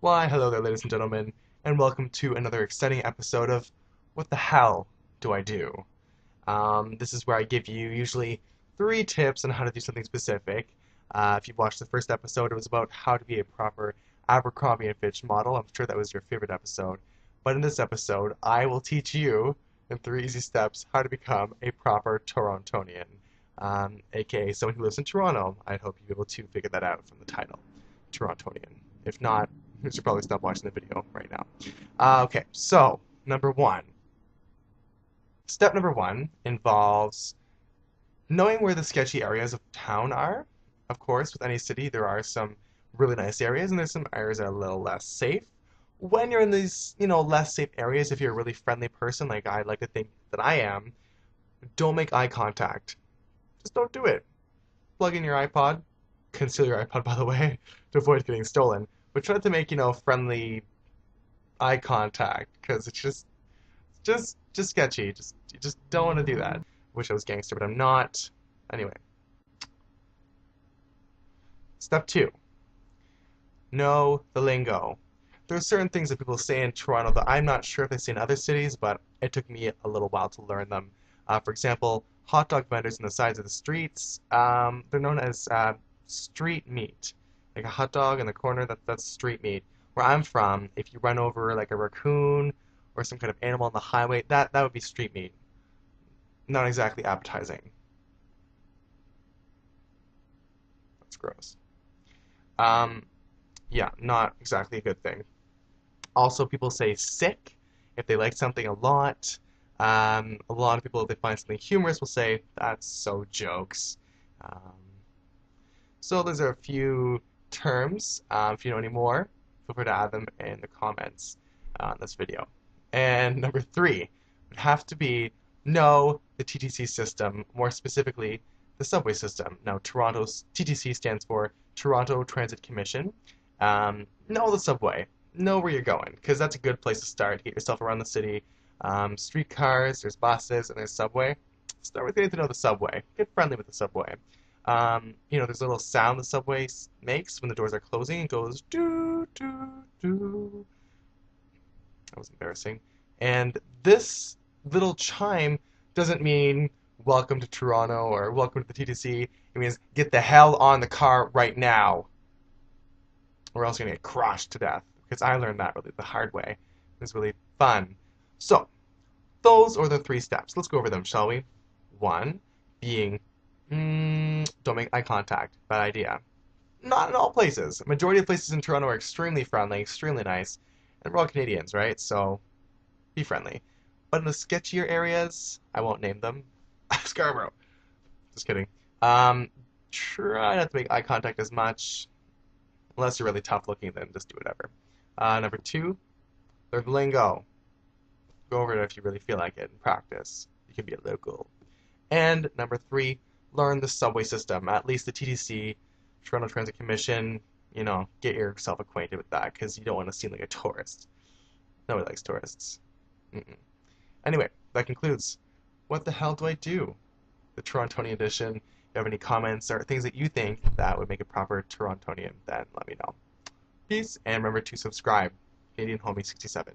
Why, hello there, ladies and gentlemen, and welcome to another exciting episode of What the Hell Do I Do? This is where I give you usually 3 tips on how to do something specific. If you've watched the first episode, it was about how to be a proper Abercrombie& and Fitch model. I'm sure that was your favorite episode. But in this episode, I will teach you in 3 easy steps how to become a proper Torontonian, aka someone who lives in Toronto. I hope you'll be able to figure that out from the title, Torontonian. If not, you should probably stop watching the video right now. Okay, so number one. Step number one involves knowing where the sketchy areas of town are. Of course, with any city, there are some really nice areas, and there's some areas that are a little less safe. When you're in these, less safe areas, if you're a really friendly person, like I like to think that I am, don't make eye contact. Just don't do it. Plug in your iPod, conceal your iPod, by the way, to avoid getting stolen. But try to make, friendly eye contact, because it's just sketchy. You just don't want to do that. Wish I was gangster, but I'm not. Anyway, step two, know the lingo. There are certain things that people say in Toronto that I'm not sure if they say in other cities, but it took me a little while to learn them. For example, hot dog vendors on the sides of the streets, they're known as street meat. Like a hot dog in the corner, that's street meat. Where I'm from, if you run over like a raccoon or some kind of animal on the highway, that would be street meat. Not exactly appetizing. That's gross. Um, yeah, not exactly a good thing. Also, people say sick if they like something a lot. A lot of people, if they find something humorous, will say, that's so jokes. Um, so those are a few terms. If you know any more, feel free to add them in the comments on this video. And number three would have to be know the TTC system, more specifically the subway system. Now, Toronto's TTC stands for Toronto Transit Commission. Know the subway. Know where you're going, because that's a good place to start. Get yourself around the city. Streetcars, there's buses, and there's subway. Start with getting to know the subway. Get friendly with the subway. There's a little sound the subway makes when the doors are closing. It goes doo doo doo. That was embarrassing. And this little chime doesn't mean welcome to Toronto or welcome to the TTC. It means get the hell on the car right now, or else you're gonna get crushed to death. Because I learned that really the hard way. It was really fun. So, those are the 3 steps. Let's go over them, shall we? One, being, don't make eye contact. Bad idea. Not in all places. Majority of places in Toronto are extremely friendly, extremely nice, and we're all Canadians, right? So, be friendly. But in the sketchier areas, I won't name them. Scarborough. Just kidding. Try not to make eye contact as much. Unless you're really tough looking, then just do whatever. Number 2, learn the lingo. Go over it if you really feel like it and practice. You can be a local. And number 3, learn the subway system. At least the TTC, Toronto Transit Commission. Get yourself acquainted with that because you don't want to seem like a tourist. Nobody likes tourists. Anyway, that concludes What the Hell Do I Do? The Torontonian edition. If you have any comments or things that you think that would make a proper Torontonian, then let me know. Peace, and remember to subscribe. Canadian Homie 67.